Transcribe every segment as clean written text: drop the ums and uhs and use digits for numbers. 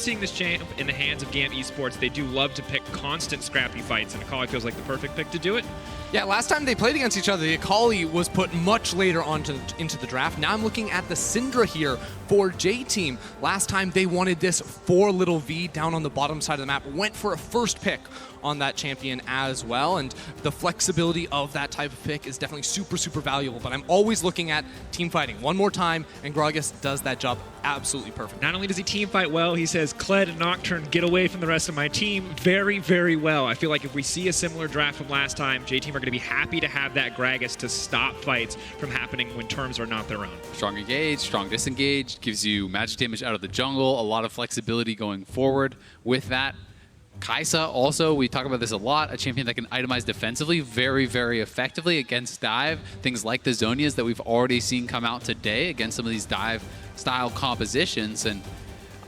seeing this champ in the hands of GAM Esports. They do love to pick constant scrappy fights, and Akali feels like the perfect pick to do it. Yeah, last time they played against each other, the Akali was put much later into the draft. Now I'm looking at the Syndra here for J-Team. Last time they wanted this for Little V down on the bottom side of the map. Went for a first pick on that champion as well, and the flexibility of that type of pick is definitely super, super valuable. But I'm always looking at team fighting one more time, and Gragas does that job absolutely perfect. Not only does he team fight well, he says, Kled and Nocturne, get away from the rest of my team very, very well. I feel like if we see a similar draft from last time, J-Team are going to be happy to have that Gragas to stop fights from happening when terms are not their own. Strong engage, strong disengage, gives you magic damage out of the jungle, a lot of flexibility going forward with that. Kaisa also, we talk about this a lot, a champion that can itemize defensively very, very effectively against dive. Things like the Zonias that we've already seen come out today against some of these dive style compositions. And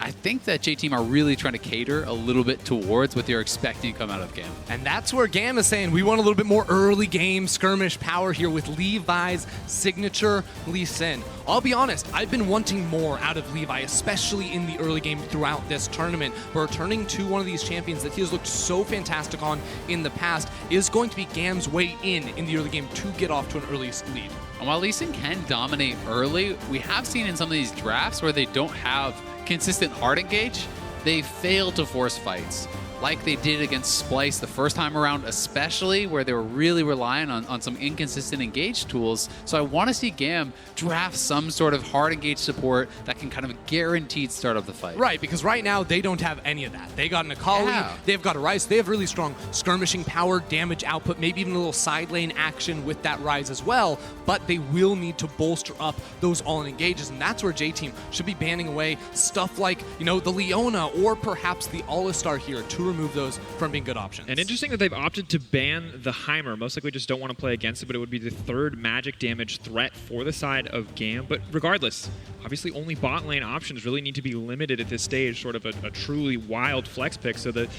I think that J-Team are really trying to cater a little bit towards what they're expecting to come out of GAM. And that's where GAM is saying we want a little bit more early game skirmish power here with Levi's signature Lee Sin. I'll be honest, I've been wanting more out of Levi, especially in the early game throughout this tournament. But returning to one of these champions that he has looked so fantastic on in the past is going to be GAM's way in the early game to get off to an early lead. And while Lee Sin can dominate early, we have seen in some of these drafts where they don't have consistent hard engage, they fail to force fights. Like they did against Splice the first time around, especially where they were really relying on some inconsistent engage tools. So I want to see GAM draft some sort of hard engage support that can kind of guaranteed start up the fight. Right, because right now they don't have any of that. They got an Akali, they've got a Ryze, they have really strong skirmishing power, damage output, maybe even a little side lane action with that Ryze as well, but they will need to bolster up those all-in engages, and that's where J-Team should be banning away stuff like, you know, the Leona or perhaps the Alistar here to remove those from being good options. And interesting that they've opted to ban the Heimer. Most likely just don't want to play against it, but it would be the third magic damage threat for the side of GAM. But regardless, obviously only bot lane options really need to be limited at this stage, sort of a truly wild flex pick, so that it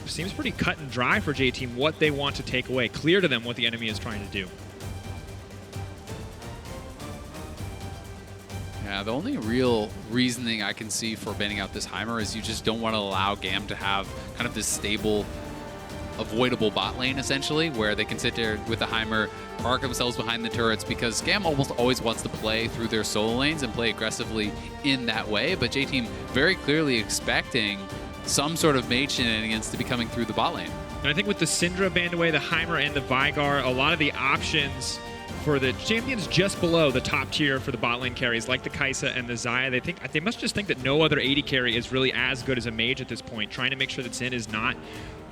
seems pretty cut and dry for J-Team what they want to take away. Clear to them what the enemy is trying to do. Yeah, the only real reasoning I can see for banning out this Heimer is you just don't want to allow GAM to have kind of this stable, avoidable bot lane, essentially, where they can sit there with the Heimer, park themselves behind the turrets, because GAM almost always wants to play through their solo lanes and play aggressively in that way, but J-Team very clearly expecting some sort of mage shenanigans to be coming through the bot lane. And I think with the Syndra banned away, the Heimer and the Veigar, a lot of the options for the champions just below the top tier for the bot lane carries, like the Kaisa and the Xayah, they must just think that no other AD carry is really as good as a mage at this point, trying to make sure that Zin is not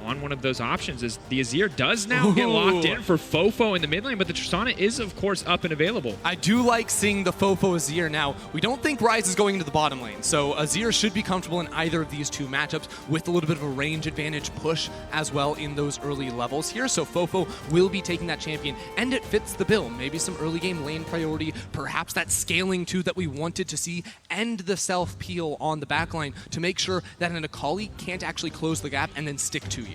on one of those options, as the Azir does now get locked in for FoFo in the mid lane, but the Tristana is, of course, up and available. I do like seeing the FoFo Azir now. We don't think Ryze is going into the bottom lane, so Azir should be comfortable in either of these two matchups with a little bit of a range advantage push as well in those early levels here. So FoFo will be taking that champion, and it fits the bill. Maybe some early game lane priority, perhaps that scaling too that we wanted to see, and the self-peel on the backline to make sure that an Akali can't actually close the gap and then stick to you.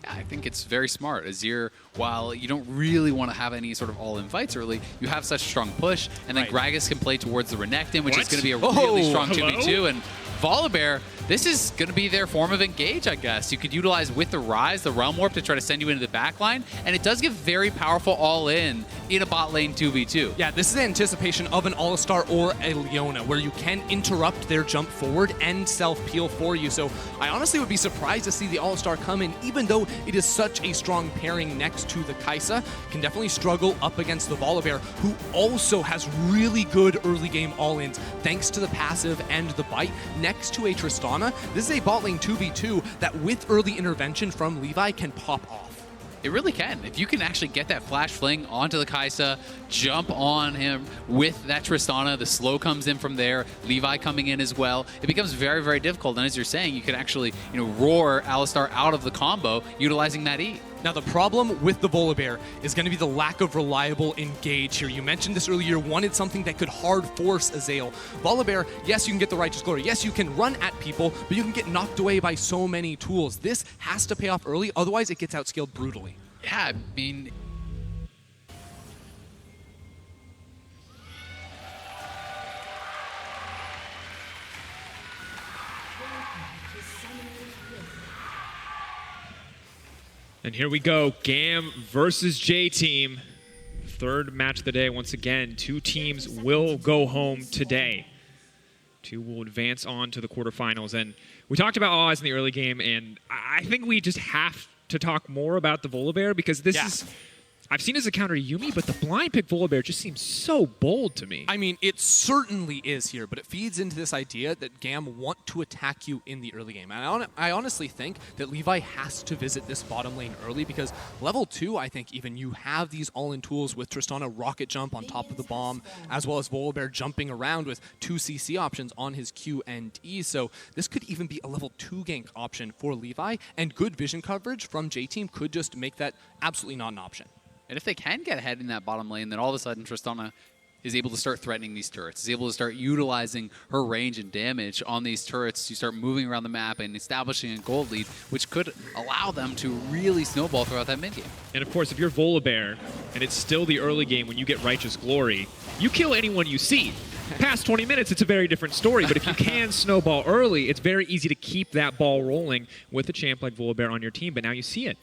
Yeah, I think it's very smart. Azir, while you don't really want to have any sort of all-in fights early, you have such a strong push, and then Gragas can play towards the Renekton, which is going to be a really strong 2v2, and Volibear, this is going to be their form of engage, I guess. You could utilize with the Ryze, the Realm Warp, to try to send you into the backline, and it does give very powerful all-in in a bot lane 2v2. Yeah, this is anticipation of an Alistar or a Leona, where you can interrupt their jump forward and self-peel for you. So I honestly would be surprised to see the Alistar come in, even though it is such a strong pairing next to the Kaisa. Can definitely struggle up against the Volibear, who also has really good early game all-ins, thanks to the passive and the bite next to a Tristana. This is a bot lane 2v2 that with early intervention from Levi can pop off. It really can. If you can actually get that flash fling onto the Kaisa, jump on him with that Tristana, the slow comes in from there, Levi coming in as well, it becomes very, very difficult. And as you're saying, you can actually, roar Alistar out of the combo utilizing that E. Now, the problem with the Volibear is going to be the lack of reliable engage here. You mentioned this earlier, wanted something that could hard force Azael. Volibear, yes, you can get the Righteous Glory. Yes, you can run at people, but you can get knocked away by so many tools. This has to pay off early, otherwise it gets outscaled brutally. Yeah, I mean... And here we go, GAM versus J-Team. Third match of the day. Once again, two teams will go home today. Two will advance on to the quarterfinals. And we talked about All Eyes in the early game, and I think we just have to talk more about the Volibear because this is... I've seen it as a counter to Yuumi, but the blind pick Volibear just seems so bold to me. I mean, it certainly is here, but it feeds into this idea that GAM want to attack you in the early game. And I honestly think that Levi has to visit this bottom lane early because level 2, I think even you have these all-in tools with Tristana rocket jump on top of the bomb, as well as Volibear jumping around with 2 CC options on his Q and E. So this could even be a level 2 gank option for Levi, and good vision coverage from J-Team could just make that absolutely not an option. And if they can get ahead in that bottom lane, then all of a sudden Tristana is able to start threatening these turrets, is able to start utilizing her range and damage on these turrets to start moving around the map and establishing a gold lead, which could allow them to really snowball throughout that mid game. And of course, if you're Volibear, and it's still the early game when you get Righteous Glory, you kill anyone you see. Past 20 minutes, it's a very different story, but if you can snowball early, it's very easy to keep that ball rolling with a champ like Volibear on your team, but now you see it.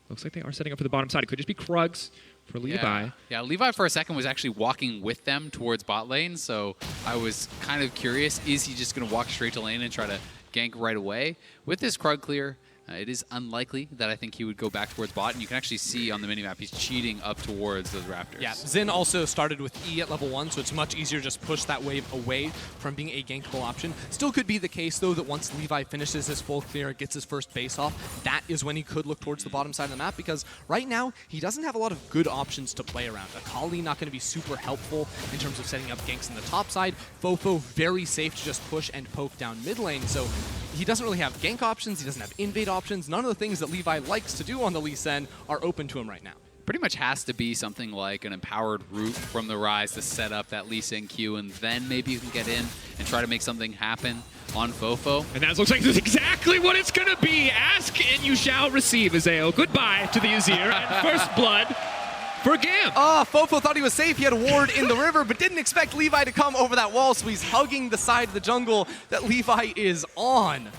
Looks like they are setting up for the bottom side. It could just be Krugs for Levi. Yeah, Levi for a second was actually walking with them towards bot lane, so I was kind of curious, is he just going to walk straight to lane and try to gank right away? With this Krug clear, it is unlikely that I think he would go back towards bot, and you can actually see on the minimap he's cheating up towards those Raptors. Yeah, Zin also started with E at level 1, so it's much easier to just push that wave away from being a gankable option. Still could be the case, though, that once Levi finishes his full clear, gets his first base off, that is when he could look towards the bottom side of the map, because right now, he doesn't have a lot of good options to play around. Akali not going to be super helpful in terms of setting up ganks in the top side. FoFo very safe to just push and poke down mid lane, so he doesn't really have gank options, he doesn't have invade options. None of the things that Levi likes to do on the Lee Sin are open to him right now. Pretty much has to be something like an empowered root from the Ryze to set up that Lee Sin Q, and then maybe you can get in and try to make something happen on FoFo. And that looks like this is exactly what it's going to be. Ask and you shall receive, Azael. Goodbye to the Azir and first blood for GAM. FoFo thought he was safe. He had a ward in the river, but didn't expect Levi to come over that wall, so he's hugging the side of the jungle that Levi is on.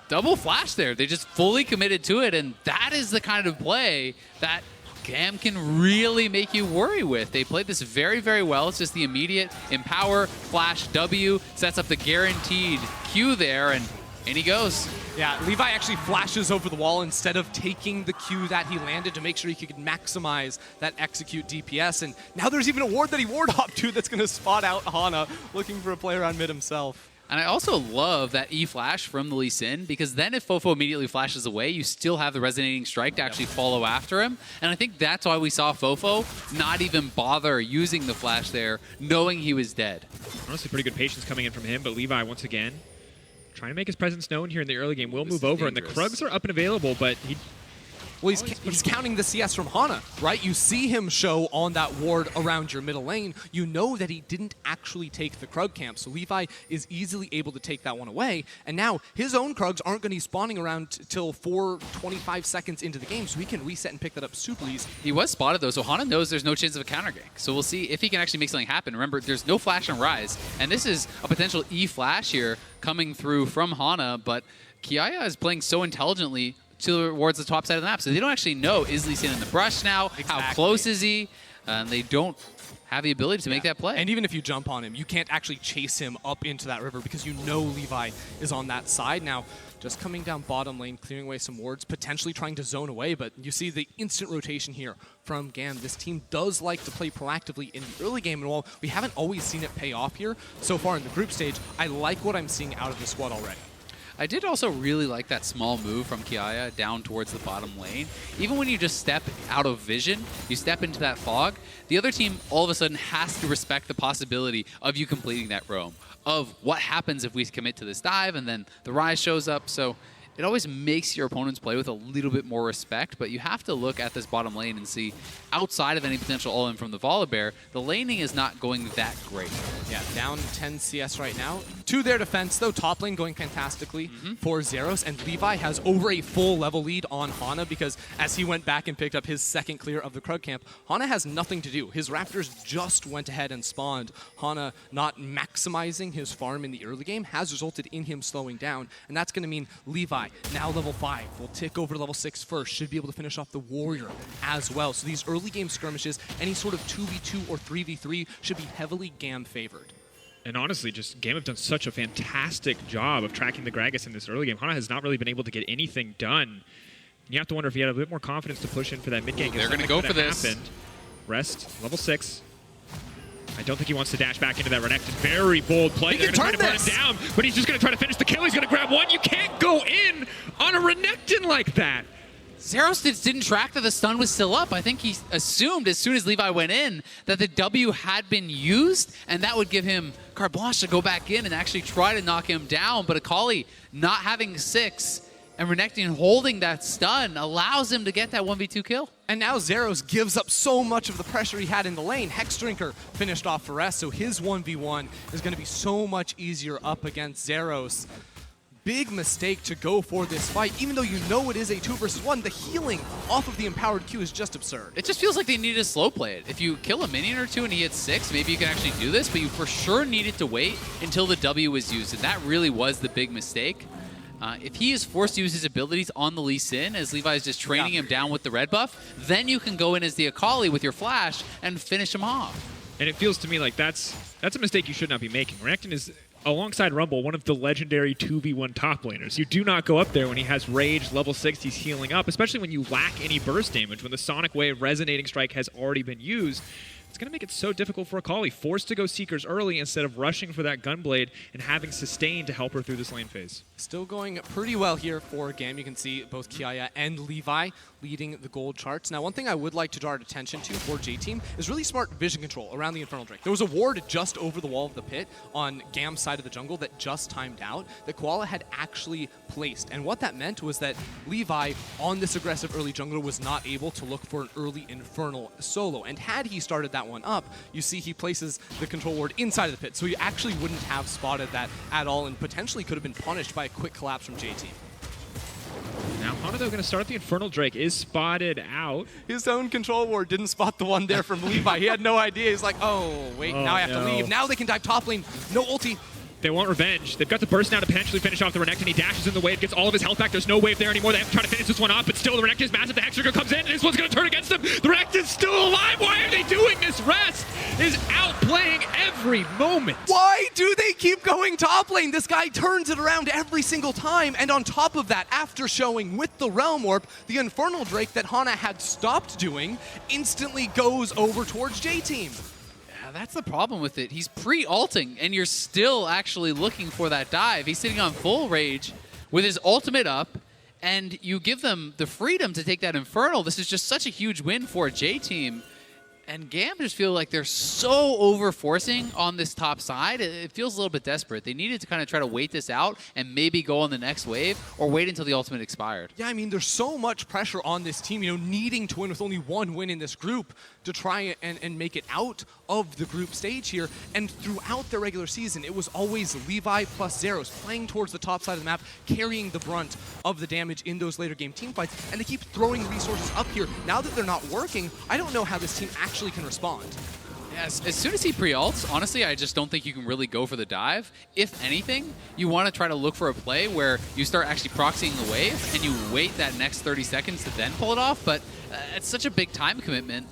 Double flash there. They just fully committed to it, and that is the kind of play that GAM can really make you worry with. They played this very, very well. It's just the immediate empower, flash, W, sets up the guaranteed Q there, and in he goes. Yeah, Levi actually flashes over the wall instead of taking the Q that he landed to make sure he could maximize that execute DPS, and now there's even a ward that he ward-hopped to that's going to spot out Hana, looking for a player on mid himself. And I also love that E-flash from the Lee Sin, because then if FoFo immediately flashes away, you still have the resonating strike to actually follow after him. And I think that's why we saw FoFo not even bother using the flash there, knowing he was dead. Honestly, pretty good patience coming in from him, but Levi, once again, trying to make his presence known here in the early game. Will move over, and the Krugs are up and available, but he... Well, he's counting the CS from Hana, right? You see him show on that ward around your middle lane. You know that he didn't actually take the Krug camp, so Levi is easily able to take that one away. And now his own Krugs aren't going to be spawning around till 4:25 seconds into the game, so he can reset and pick that up super easy. He was spotted, though, so Hana knows there's no chance of a counter gank. So we'll see if he can actually make something happen. Remember, there's no flash on Ryze, and this is a potential E-flash here coming through from Hana, but Kiaya is playing so intelligently towards the top side of the map, so they don't actually know, is Lee Sin in the brush now? Exactly. How close is he? And they don't have the ability to make that play. And even if you jump on him, you can't actually chase him up into that river because you know Levi is on that side. Now, just coming down bottom lane, clearing away some wards, potentially trying to zone away, but you see the instant rotation here from GAM. This team does like to play proactively in the early game, and while we haven't always seen it pay off here so far in the group stage, I like what I'm seeing out of the squad already. I did also really like that small move from Kiaya down towards the bottom lane. Even when you just step out of vision, you step into that fog, the other team all of a sudden has to respect the possibility of you completing that roam, of what happens if we commit to this dive and then the Ryze shows up. So it always makes your opponents play with a little bit more respect, but you have to look at this bottom lane and see, outside of any potential all-in from the Volibear, the laning is not going that great. Yeah, down 10 CS right now. To their defense, though, top lane going fantastically for Zeros, and Levi has over a full level lead on Hana because as he went back and picked up his second clear of the Krug camp, Hana has nothing to do. His Raptors just went ahead and spawned. Hana not maximizing his farm in the early game has resulted in him slowing down, and that's going to mean Levi, now level 5, will tick over to level 6 first, should be able to finish off the Warrior as well. So these early game skirmishes, any sort of 2v2 or 3v3 should be heavily GAM favored. And honestly, just GAM have done such a fantastic job of tracking the Gragas in this early game. Hana has not really been able to get anything done. You have to wonder if he had a bit more confidence to push in for that mid game. They're going to go for this. Happened. Rest, level 6. I don't think he wants to dash back into that Renekton. Very bold play. They're going to try to burn him down, but he's just going to try to finish the kill. He's going to grab one. You can't go in on a Renekton like that. Zeros didn't track that the stun was still up. I think he assumed as soon as Levi went in that the W had been used, and that would give him carte blanche to go back in and actually try to knock him down. But Akali not having 6 and Renekton holding that stun allows him to get that 1v2 kill. And now Zeros gives up so much of the pressure he had in the lane. Hex Drinker finished off for S, so his 1v1 is going to be so much easier up against Zeros. Big mistake to go for this fight, even though you know it is a 2 versus 1. The healing off of the empowered Q is just absurd. It just feels like they needed to slow play it. If you kill a minion or two and he hits 6, maybe you can actually do this, but you for sure needed to wait until the W was used, and that really was the big mistake. If he is forced to use his abilities on the Lee Sin, as Levi is just training him down with the red buff, then you can go in as the Akali with your flash and finish him off. And it feels to me like that's a mistake you should not be making. Renekton is, alongside Rumble, one of the legendary 2v1 top laners. You do not go up there when he has Rage, level 6, he's healing up, especially when you lack any burst damage, when the Sonic Wave Resonating Strike has already been used. It's going to make it so difficult for Akali, forced to go Seekers early instead of rushing for that Gunblade and having Sustain to help her through this lane phase. Still going pretty well here for GAM. You can see both Kiaya and Levi leading the gold charts. Now, one thing I would like to draw attention to for J-Team is really smart vision control around the Infernal Drake. There was a ward just over the wall of the pit on GAM's side of the jungle that just timed out that Koala had actually placed. And what that meant was that Levi, on this aggressive early jungler, was not able to look for an early Infernal solo. And had he started that one up, you see he places the control ward inside of the pit. So he actually wouldn't have spotted that at all and potentially could have been punished by a quick collapse from J-Team. Now Hana, though, going to start the Infernal Drake, is spotted out. His own control ward didn't spot the one there from Levi. He had no idea. He's like, oh, wait, now I have to leave. Now they can dive top lane. No ulti. They want revenge. They've got the burst now to potentially finish off the Renekton. He dashes in the wave, gets all of his health back. There's no wave there anymore. They have to try to finish this one off, but still the Renekton is massive. The Hexagon comes in, and this one's going to turn against them. The Renekton's still alive. Why are they doing this? Rest is outplaying every moment. Why do they keep going top lane? This guy turns it around every single time, and on top of that, after showing with the Realm Warp, the Infernal Drake that Hana had stopped doing instantly goes over towards J-Team. That's the problem with it. He's pre-ulting, and you're still actually looking for that dive. He's sitting on full rage with his ultimate up, and you give them the freedom to take that Infernal. This is just such a huge win for J-Team. And GAM just feel like they're so over-forcing on this top side. It feels a little bit desperate. They needed to kind of try to wait this out and maybe go on the next wave or wait until the ultimate expired. Yeah, I mean, there's so much pressure on this team, needing to win with only one win in this group to try and make it out of the group stage here. And throughout the regular season, it was always Levi plus Zeros playing towards the top side of the map, carrying the brunt of the damage in those later game team fights. And they keep throwing resources up here. Now that they're not working, I don't know how this team actually can respond. Yes, as soon as he pre-ults, honestly, I just don't think you can really go for the dive. If anything, you want to try to look for a play where you start actually proxying the wave and you wait that next 30 seconds to then pull it off, but it's such a big time commitment.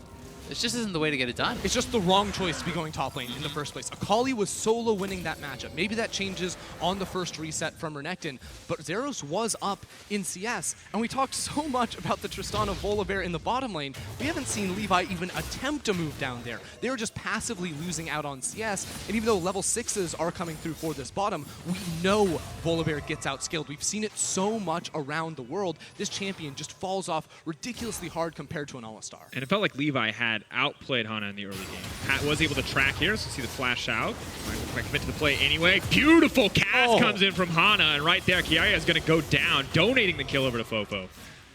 This just isn't the way to get it done. It's just the wrong choice to be going top lane in the first place. Akali was solo winning that matchup. Maybe that changes on the first reset from Renekton, but Zeros was up in CS, and we talked so much about the Tristana Volibear in the bottom lane. We haven't seen Levi even attempt to move down there. They were just passively losing out on CS, and even though level 6s are coming through for this bottom, we know Volibear gets outskilled. We've seen it so much around the world. This champion just falls off ridiculously hard compared to an Alistar. And it felt like Levi had had outplayed Hana in the early game. Was able to track here, so see the flash out. Might commit to the play anyway. Beautiful cast comes in from Hana, and right there, Kiaya is going to go down, donating the kill over to FoFo.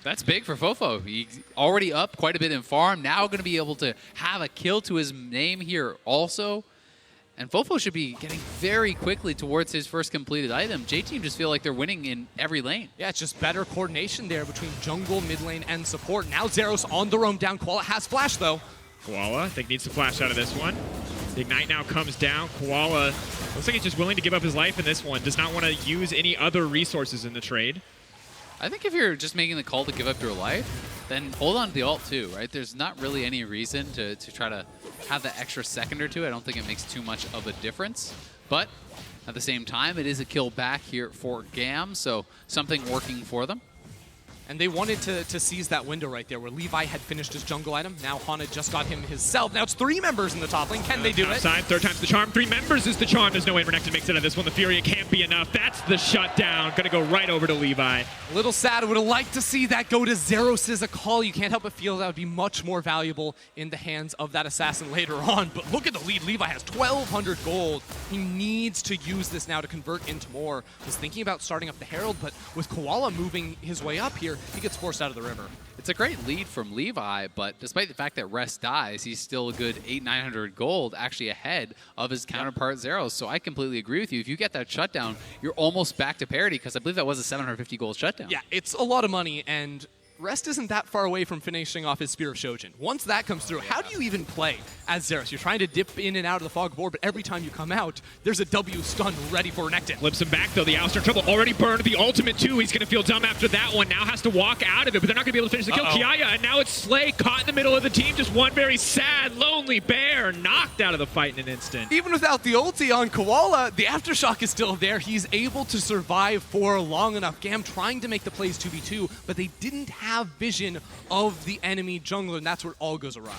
That's big for FoFo. He's already up quite a bit in farm. Now going to be able to have a kill to his name here also. And FoFo should be getting very quickly towards his first completed item. J-Team just feel like they're winning in every lane. Yeah, it's just better coordination there between jungle, mid lane, and support. Now Zeros on the roam down. Koala has flash, though. Koala, I think, needs to flash out of this one. The Ignite now comes down. Koala looks like he's just willing to give up his life in this one. Does not want to use any other resources in the trade. I think if you're just making the call to give up your life, then hold on to the ult too, right? There's not really any reason to try to have that extra second or two. I don't think it makes too much of a difference. But at the same time, it is a kill back here for GAM, so something working for them. And they wanted to seize that window right there where Levi had finished his jungle item. Now Hana just got him himself. Now it's 3 members in the top lane. Can they do it? Side, third time's the charm. 3 members is the charm. There's no way Renekton makes it out of this one. The Fury can't be enough. That's the shutdown. Gonna go right over to Levi. A little sad. I would have liked to see that go to Zeros' Akali. You can't help but feel that would be much more valuable in the hands of that assassin later on. But look at the lead. Levi has 1,200 gold. He needs to use this now to convert into more. Was thinking about starting up the Herald, but with Koala moving his way up here, he gets forced out of the river. It's a great lead from Levi, but despite the fact that Rest dies, he's still a good 800-900 gold actually ahead of his counterpart Zeros. So I completely agree with you. If you get that shutdown, you're almost back to parity because I believe that was a 750 gold shutdown. Yeah, it's a lot of money, and Rest isn't that far away from finishing off his Spear of Shojin. Once that comes through, how do you even play as Zeros? You're trying to dip in and out of the fog board, but every time you come out, there's a W stun ready for Renekton. Flips him back, though. The Alistar trouble already burned the ultimate, too. He's going to feel dumb after that one. Now has to walk out of it, but they're not going to be able to finish the kill. Kiaya, and now it's Slay caught in the middle of the team. Just one very sad, lonely bear knocked out of the fight in an instant. Even without the ulti on Koala, the Aftershock is still there. He's able to survive for long enough. GAM trying to make the plays 2v2, but they didn't have vision of the enemy jungler, and that's where it all goes awry.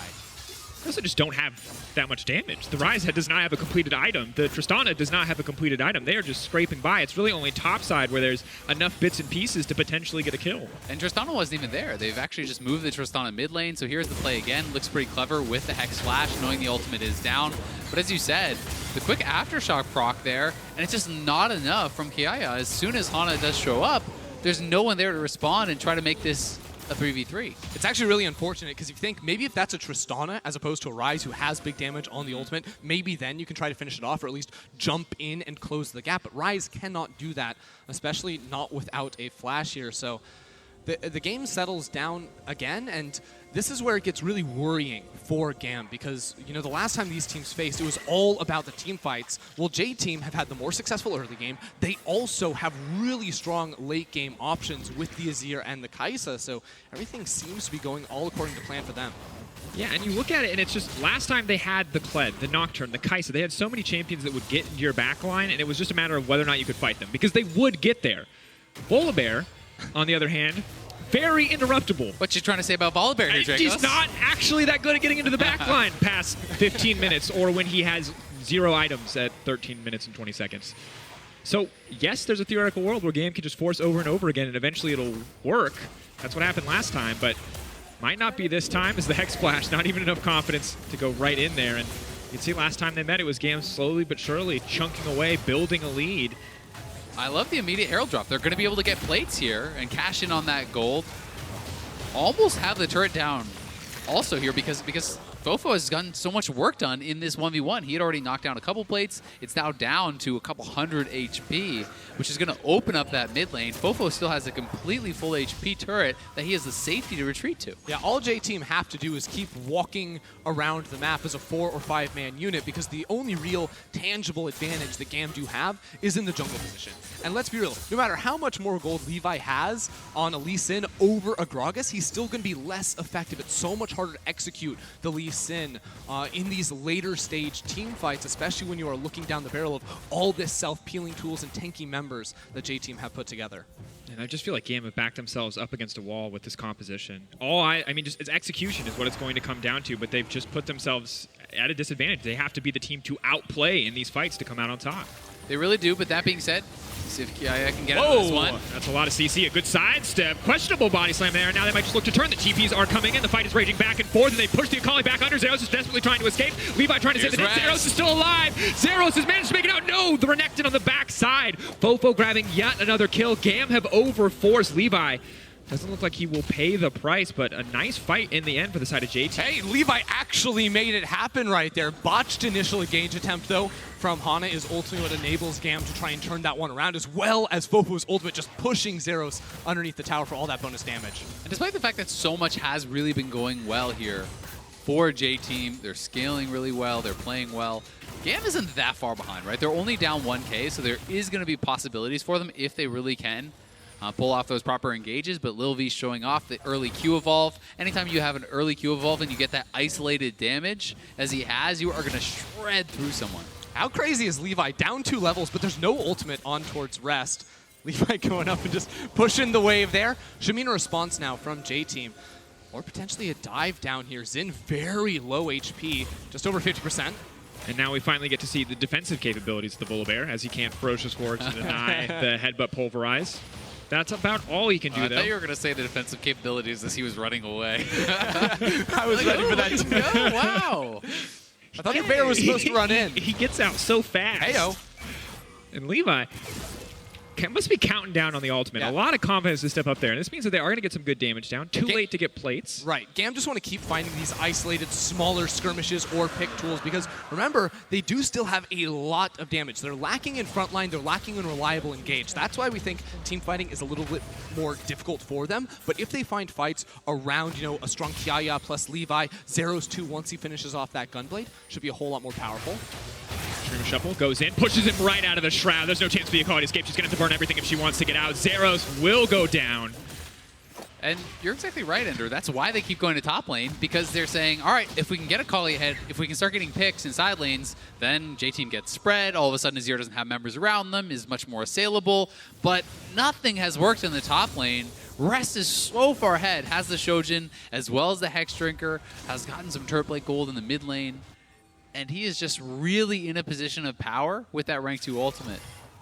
They also just don't have that much damage. The Ryze does not have a completed item. The Tristana does not have a completed item. They are just scraping by. It's really only topside where there's enough bits and pieces to potentially get a kill. And Tristana wasn't even there. They've actually just moved the Tristana mid lane, so here's the play again. Looks pretty clever with the Hex Flash, knowing the ultimate is down. But as you said, the quick Aftershock proc there, and it's just not enough from Kiaya. As soon as Hana does show up, there's no one there to respond and try to make this a 3v3. It's actually really unfortunate because if you think maybe if that's a Tristana as opposed to a Ryze who has big damage on the ultimate, maybe then you can try to finish it off or at least jump in and close the gap. But Ryze cannot do that, especially not without a flash here. So the game settles down again, and this is where it gets really worrying for GAM because, you know, the last time these teams faced, it was all about the team fights. Well, J-Team have had the more successful early game. They also have really strong late game options with the Azir and the Kaisa, so everything seems to be going all according to plan for them. Yeah, and you look at it, and it's just last time they had the Kled, the Nocturne, the Kaisa. They had so many champions that would get into your backline, and it was just a matter of whether or not you could fight them because they would get there. Volibear, on the other hand, very interruptible. What you trying to say about Volibear here, Drakos? He's not actually that good at getting into the backline past 15 minutes or when he has 0 items at 13 minutes and 20 seconds. So, yes, there's a theoretical world where GAM can just force over and over again and eventually it'll work. That's what happened last time, but might not be this time as the Hex Splash, not even enough confidence to go right in there. And you can see last time they met, it was GAM slowly but surely chunking away, building a lead. I love the immediate Herald drop. They're going to be able to get plates here and cash in on that gold. Almost have the turret down also here because FoFo has gotten so much work done in this 1v1. He had already knocked down a couple plates. It's now down to a couple hundred HP, which is going to open up that mid lane. FoFo still has a completely full HP turret that he has the safety to retreat to. Yeah, all J-Team have to do is keep walking around the map as a 4 or 5 man unit because the only real tangible advantage that GAM do have is in the jungle position. And let's be real, no matter how much more gold Levi has on a Lee Sin over a Gragas, he's still going to be less effective. It's so much harder to execute the Lee Sin in these later stage team fights, especially when you are looking down the barrel of all this self-peeling tools and tanky members that J-Team have put together. And I just feel like GAM have backed themselves up against a wall with this composition. I mean, just its execution is what it's going to come down to, but they've just put themselves at a disadvantage. They have to be the team to outplay in these fights to come out on top. They really do, but that being said, see if Kiaya can get out of this one. That's a lot of CC. A good sidestep. Questionable body slam there. Now they might just look to turn. The TPs are coming in. The fight is raging back and forth, and they push the Akali back under. Zeros is desperately trying to escape. Levi trying to save the net. Zeros is still alive. Zeros has managed to make it out. No, the Renekton on the backside. FoFo grabbing yet another kill. GAM have overforced Levi. Doesn't look like he will pay the price, but a nice fight in the end for the side of JT. Hey, Levi actually made it happen right there. Botched initial engage attempt, though, from Hana is ultimately what enables GAM to try and turn that one around, as well as FoFo's ultimate just pushing Zeros underneath the tower for all that bonus damage. And despite the fact that so much has really been going well here for J-Team, they're scaling really well, they're playing well. GAM isn't that far behind, right? They're only down 1K, so there is going to be possibilities for them if they really can pull off those proper engages, but Lil V showing off the early Q evolve. Anytime you have an early Q evolve and you get that isolated damage, as he has, you are going to shred through someone. How crazy is Levi? Down 2 levels, but there's no ultimate on towards rest. Levi going up and just pushing the wave there. Should mean a response now from J-Team. Or potentially a dive down here. Zin very low HP, just over 50%. And now we finally get to see the defensive capabilities of the Volibear, as he can't Ferocious Ward to deny the headbutt pulverize. That's about all he can do, though. I thought you were going to say the defensive capabilities as he was running away. I was ready for that, too. No, wow. I thought the bear was supposed to run in. He gets out so fast. Heyo. And Levi must be counting down on the ultimate. Yeah. A lot of confidence to step up there. And this means that they are going to get some good damage down. Too late to get plates. Right. GAM just want to keep finding these isolated, smaller skirmishes or pick tools because, remember, they do still have a lot of damage. They're lacking in frontline. They're lacking in reliable engage. That's why we think team fighting is a little bit more difficult for them. But if they find fights around, you know, a strong Kiaya plus Levi, Zeros too, once he finishes off that Gunblade, should be a whole lot more powerful. Streamer Shuffle goes in, pushes him right out of the Shroud. There's no chance for the Akali to escape. She's going to have to burn everything if she wants to get out. Zeros will go down. And you're exactly right, Ender. That's why they keep going to top lane, because they're saying, all right, if we can get Akali ahead, if we can start getting picks in side lanes, then J-Team gets spread. All of a sudden, Azir doesn't have members around them, is much more assailable. But nothing has worked in the top lane. Rest is so far ahead, has the Shojin, as well as the Hex Drinker, has gotten some Turret Blade Gold in the mid lane. And he is just really in a position of power with that rank 2 ultimate.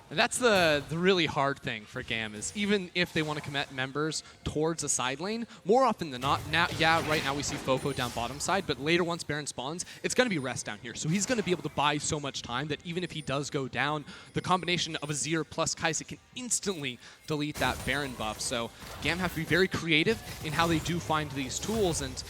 And that's the really hard thing for GAM is even if they want to commit members towards a side lane, more often than not, right now we see FoFo down bottom side, but later once Baron spawns, it's going to be Rest down here. So he's going to be able to buy so much time that even if he does go down, the combination of Azir plus Kaisa can instantly delete that Baron buff. So GAM have to be very creative in how they do find these tools, and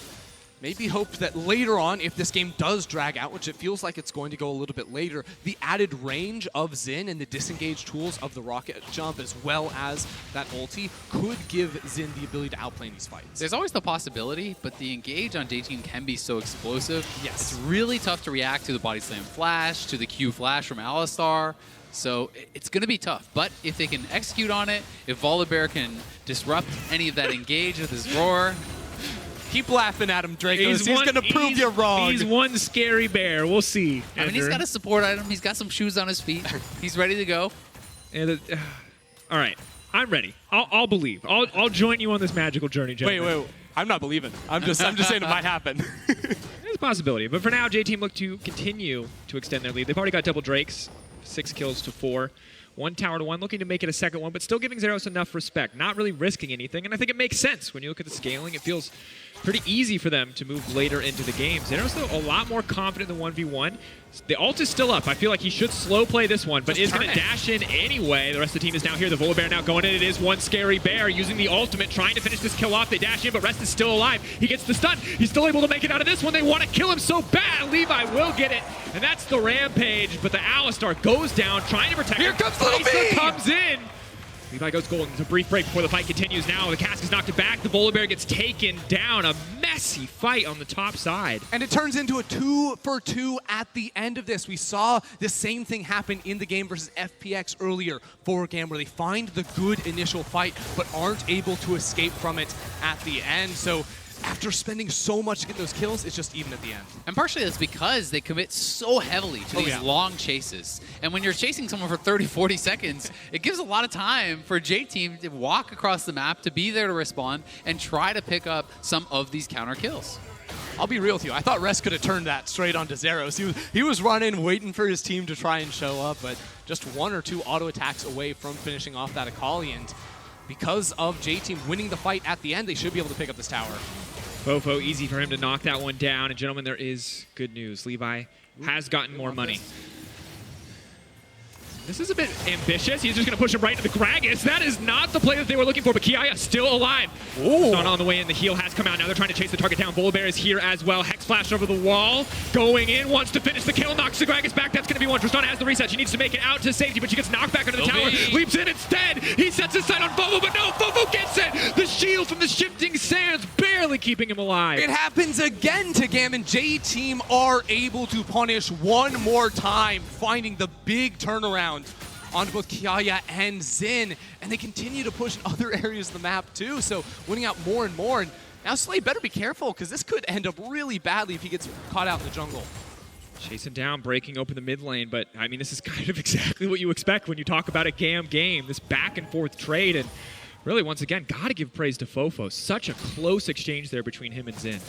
maybe hope that later on, if this game does drag out, which it feels like it's going to go a little bit later, the added range of Zin and the disengage tools of the rocket jump as well as that ulti could give Zin the ability to outplay these fights. There's always the possibility, but the engage on J-Team can be so explosive. Yes. It's really tough to react to the body slam flash, to the Q flash from Alistar. So it's going to be tough. But if they can execute on it, if Volibear can disrupt any of that engage with his roar, keep laughing at him, Drakos. He's going to prove you wrong. He's one scary bear. We'll see. I mean, he's got a support item. He's got some shoes on his feet. He's ready to go. And all right, I'm ready. I'll believe. I'll join you on this magical journey, gentlemen. Wait. I'm not believing. I'm just saying it might happen. There's a possibility. But for now, J-Team look to continue to extend their lead. They've already got double Drakes, 6 kills to 4. 1 tower to 1, looking to make it a second one, but still giving Zeros enough respect, not really risking anything, and I think it makes sense. When you look at the scaling, it feels pretty easy for them to move later into the game. Zeros, though, a lot more confident in the 1v1. The ult is still up. I feel like he should slow play this one, but is going to dash in anyway. The rest of the team is now here. The Volibear now going in. It is one scary bear using the ultimate, trying to finish this kill off. They dash in, but Rest is still alive. He gets the stun. He's still able to make it out of this one. They want to kill him so bad. Levi will get it, and that's the rampage, but the Alistar goes down, trying to protect him. Here comes Lil V! Comes in. Levi goes golden. It's a brief break before the fight continues now. The cask is knocked it back. The Volibear gets taken down. A messy fight on the top side. And it turns into a 2-for-2 at the end of this. We saw the same thing happen in the game versus FPX earlier for GAM, where they find the good initial fight, but aren't able to escape from it at the end. So after spending so much to get those kills, it's just even at the end. And partially that's because they commit so heavily to these long chases. And when you're chasing someone for 30, 40 seconds, it gives a lot of time for J-Team to walk across the map, to be there to respond, and try to pick up some of these counter kills. I'll be real with you. I thought Rest could have turned that straight onto Zeros. He was running, waiting for his team to try and show up, but just 1 or 2 auto attacks away from finishing off that Akali. And because of J-Team winning the fight at the end, they should be able to pick up this tower. FoFo, easy for him to knock that one down. And gentlemen, there is good news. Levi has gotten more money. This is a bit ambitious. He's just going to push him right into the Gragas. That is not the play that they were looking for, but Kiaya still alive. Not on the way in. The heal has come out. Now they're trying to chase the target down. Volibear is here as well. Hex flash over the wall. Going in, wants to finish the kill. Knocks the Gragas back. That's going to be one. Tristana has the reset. She needs to make it out to safety, but she gets knocked back under the tower. Leaps in instead. He sets his sight on FoFo, but no, FoFo gets it. The shield from the shifting sands barely keeping him alive. It happens again to GAM, and J-Team are able to punish one more time, finding the big turnaround onto both Kiaya and Zin, and they continue to push in other areas of the map too, so winning out more and more. And now Slay better be careful, because this could end up really badly if he gets caught out in the jungle. Chasing down, breaking open the mid lane, but I mean, this is kind of exactly what you expect when you talk about a GAM game, this back and forth trade. And really, once again, gotta give praise to FoFo. Such a close exchange there between him and Zin.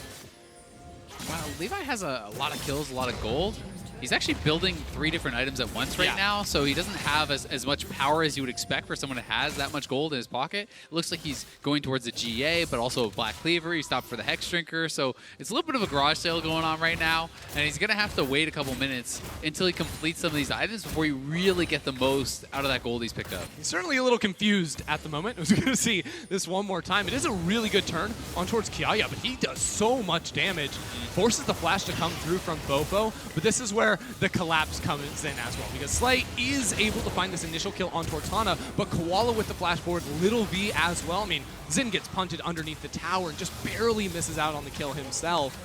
Wow, Levi has a lot of kills, a lot of gold. He's actually building 3 different items at once right now, so he doesn't have as much power as you would expect for someone that has that much gold in his pocket. It looks like he's going towards the GA, but also a Black Cleaver. He stopped for the Hex Drinker, so it's a little bit of a garage sale going on right now, and he's going to have to wait a couple minutes until he completes some of these items before you really get the most out of that gold he's picked up. He's certainly a little confused at the moment. I was going to see this one more time. It is a really good turn on towards Kiaya, but he does so much damage. Forces the flash to come through from FoFo, but this is where the collapse comes in as well, because Slay is able to find this initial kill on towards Hana, but Koala with the flash forward, Little V as well. I mean, Zin gets punted underneath the tower and just barely misses out on the kill himself.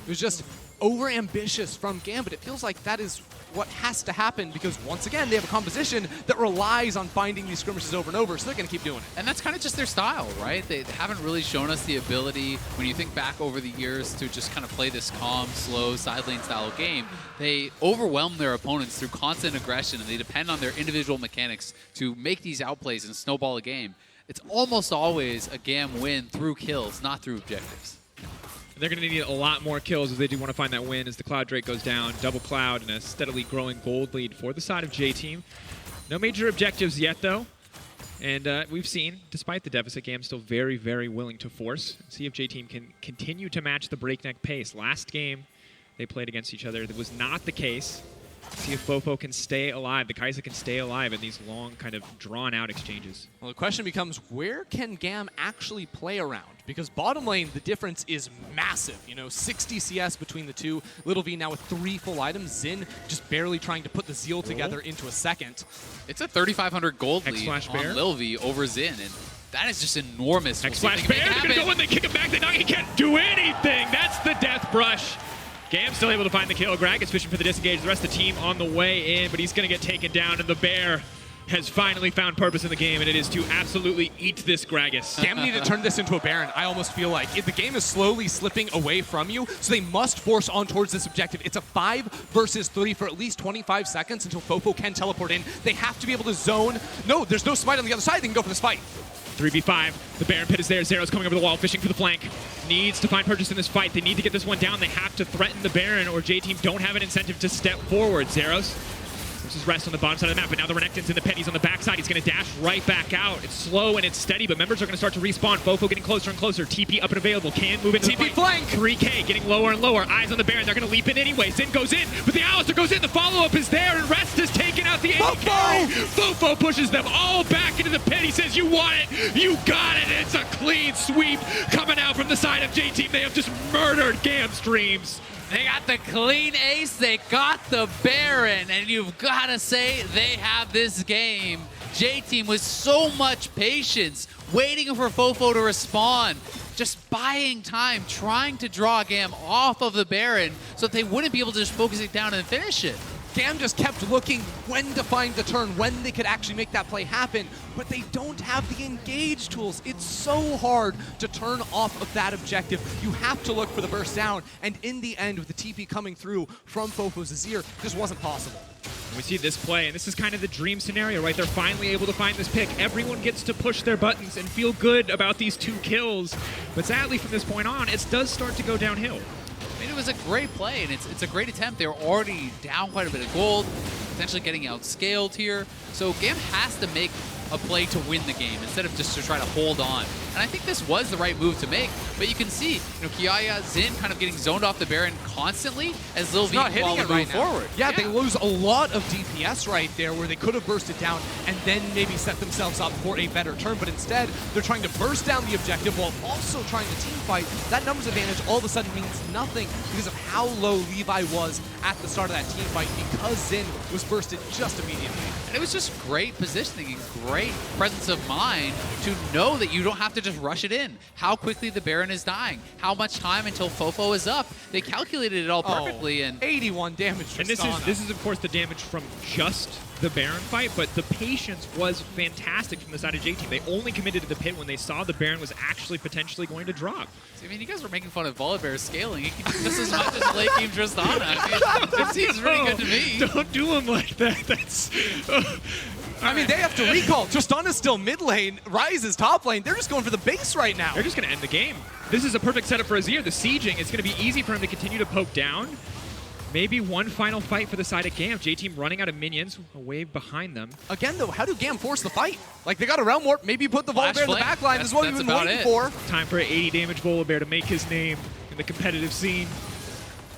It was just over-ambitious from GAM, but it feels like that is what has to happen, because once again, they have a composition that relies on finding these skirmishes over and over, so they're going to keep doing it. And that's kind of just their style, right? They haven't really shown us the ability, when you think back over the years, to just kind of play this calm, slow, side lane style game. They overwhelm their opponents through constant aggression, and they depend on their individual mechanics to make these outplays and snowball a game. It's almost always a GAM win through kills, not through objectives. They're going to need a lot more kills if they do want to find that win as the Cloud Drake goes down. Double Cloud and a steadily growing gold lead for the side of J-Team. No major objectives yet, though. And we've seen, despite the deficit, GAM still very, very willing to force. See if J-Team can continue to match the breakneck pace. Last game they played against each other, that was not the case. See if FoFo can stay alive, the Kaisa can stay alive in these long, kind of drawn-out exchanges. Well, the question becomes, where can GAM actually play around? Because bottom lane, the difference is massive. You know, 60 CS between the two. Little V now with 3 full items. Zin just barely trying to put the Zeal together into a second. It's a 3,500 gold Hex lead Flash on Bear. Lilv over Zin, and that is just enormous. Hex Flash Bear, they're going to go in, they kick him back, he can't do anything! That's the death brush. GAM still able to find the kill. Gragas fishing for the disengage. The rest of the team on the way in, but he's going to get taken down, and the bear has finally found purpose in the game, and it is to absolutely eat this Gragas. GAM need to turn this into a Baron, I almost feel like. If the game is slowly slipping away from you, so they must force on towards this objective. It's a 5 versus 3 for at least 25 seconds until FoFo can teleport in. They have to be able to zone. No, there's no smite on the other side. They can go for this fight. 3v5. The Baron pit is there. Zero's coming over the wall, fishing for the flank. Needs to find purchase in this fight. They need to get this one down. They have to threaten the Baron, or J-Team don't have an incentive to step forward. Zero's versus Rest on the bottom side of the map, but now the Renekton's in the pit. He's on the backside. He's going to dash right back out. It's slow and it's steady, but members are going to start to respawn. FoFo getting closer and closer. TP up and available. Can move into TP the flank. 3K getting lower and lower. Eyes on the Baron. They're going to leap in anyway. Zin goes in, but the Alistar goes in. The follow-up is there, and Rest has taken out the AD carry. FoFo pushes them all back into the pit. He says, you want it. You got it. It's a clean sweep coming out from the side of J-Team. They have just murdered GAM streams. They got the clean ace, they got the Baron, and you've got to say they have this game. J-Team with so much patience, waiting for FoFo to respond, just buying time, trying to draw GAM off of the Baron so that they wouldn't be able to just focus it down and finish it. GAM just kept looking when to find the turn, when they could actually make that play happen, but they don't have the engage tools. It's so hard to turn off of that objective. You have to look for the burst down, and in the end, with the TP coming through from FoFo's Azir, this wasn't possible. We see this play, and this is kind of the dream scenario, right? They're finally able to find this pick. Everyone gets to push their buttons and feel good about these 2 kills, but sadly from this point on, it does start to go downhill. I mean, it was a great play, and it's a great attempt. They were already down quite a bit of gold, potentially getting outscaled here. So GAM has to make a play to win the game instead of just to try to hold on. And I think this was the right move to make. But you can see, Kiaya, Zin kind of getting zoned off the Baron constantly as Lilv not Koala hitting it move forward. Yeah, they lose a lot of DPS right there where they could have bursted down and then maybe set themselves up for a better turn. But instead, they're trying to burst down the objective while also trying to team fight. That numbers advantage all of a sudden means nothing because of how low Levi was at the start of that team fight because Zin was bursted just immediately. And it was just great positioning and great presence of mind to know that you don't have to just rush it in. How quickly the Baron is dying, how much time until FoFo is up. They calculated it all perfectly. And 81 damage. And this is of course the damage from just the Baron fight, but the patience was fantastic from the side of J-Team. They only committed to the pit when they saw the Baron was actually potentially going to drop. I mean, you guys were making fun of Volibear scaling. He can do this as much as late game Tristana. I mean, it seems really good to me. Don't do him like that. That's... I mean, they have to recall. Tristana's still mid lane. Ryze is top lane. They're just going for the base right now. They're just going to end the game. This is a perfect setup for Azir. The sieging, it's going to be easy for him to continue to poke down. Maybe one final fight for the side of GAM. J-Team running out of minions, a wave behind them. Again, though, how do GAM force the fight? Like, they got a realm warp. Maybe put the Volibear in the back line. This is what we've been waiting for. Time for an 80 damage Volibear to make his name in the competitive scene.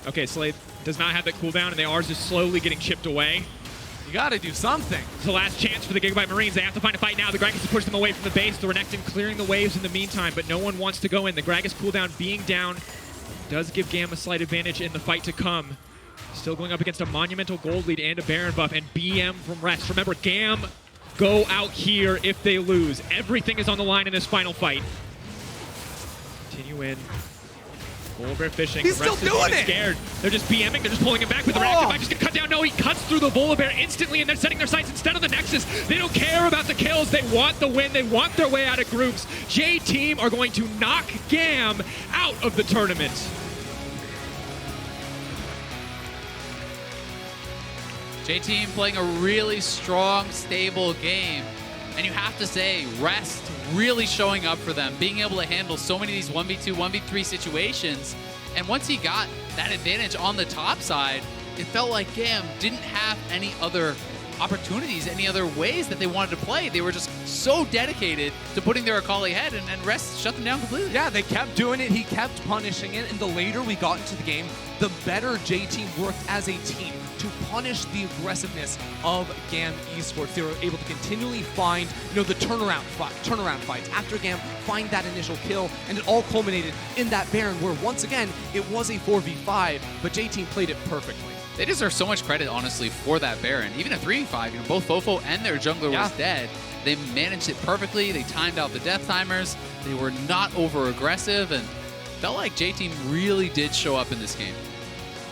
Okay, Slade does not have that cooldown, and they are just slowly getting chipped away. You gotta do something. It's the last chance for the Gigabyte Marines. They have to find a fight now. The Gragas has pushed them away from the base. The Renekton clearing the waves in the meantime, but no one wants to go in. The Gragas cooldown being down does give GAM a slight advantage in the fight to come. Still going up against a monumental gold lead and a Baron buff and BM from Rest. Remember, GAM go out here if they lose. Everything is on the line in this final fight. Continue in. Volibear fishing. He's still doing it! Scared. They're just BMing. They're just pulling him back with the Renekton. Might just get cut down. No, he cuts through the Volibear instantly, and they're setting their sights instead of the Nexus. They don't care about the kills. They want the win. They want their way out of groups. J-Team are going to knock GAM out of the tournament. J-Team playing a really strong, stable game. And you have to say, Rest really showing up for them, being able to handle so many of these 1v2, 1v3 situations. And once he got that advantage on the top side, it felt like GAM didn't have any other opportunities, any other ways that they wanted to play. They were just so dedicated to putting their Akali ahead, and Rest shut them down completely. Yeah, they kept doing it. He kept punishing it. And the later we got into the game, the better J-Team worked as a team to punish the aggressiveness of GAM Esports. They were able to continually find, the turnaround fights after GAM find that initial kill, and it all culminated in that Baron where once again it was a 4v5, but J-Team played it perfectly. They deserve so much credit, honestly, for that Baron. Even a 3v5, both FoFo and their jungler was dead. They managed it perfectly. They timed out the death timers. They were not over-aggressive, and felt like J-Team really did show up in this game.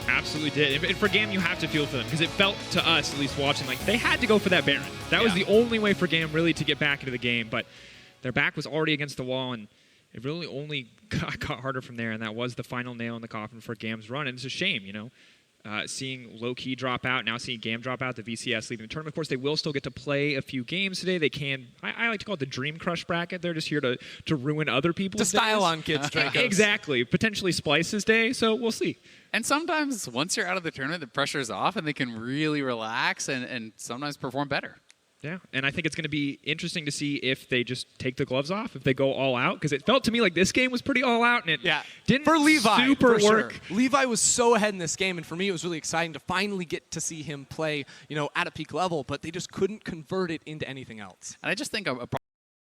Absolutely did. And for GAM, you have to feel for them, because it felt to us, at least watching, like they had to go for that Baron. That was the only way for GAM really to get back into the game, but their back was already against the wall, and it really only got harder from there, and that was the final nail in the coffin for GAM's run, and it's a shame, seeing low-key drop out, now seeing GAM drop out, the VCS leaving the tournament. Of course, they will still get to play a few games today. They can, I like to call it the Dream Crush bracket. They're just here to ruin other people's days. To style on kids, Drakos. Exactly. Potentially Splice's day, so we'll see. And sometimes, once you're out of the tournament, the pressure is off, and they can really relax and sometimes perform better. Yeah, and I think it's going to be interesting to see if they just take the gloves off, if they go all out, because it felt to me like this game was pretty all out, and it didn't for Levi, super work. Sure. Levi was so ahead in this game, and for me it was really exciting to finally get to see him play, at a peak level, but they just couldn't convert it into anything else. And I just think a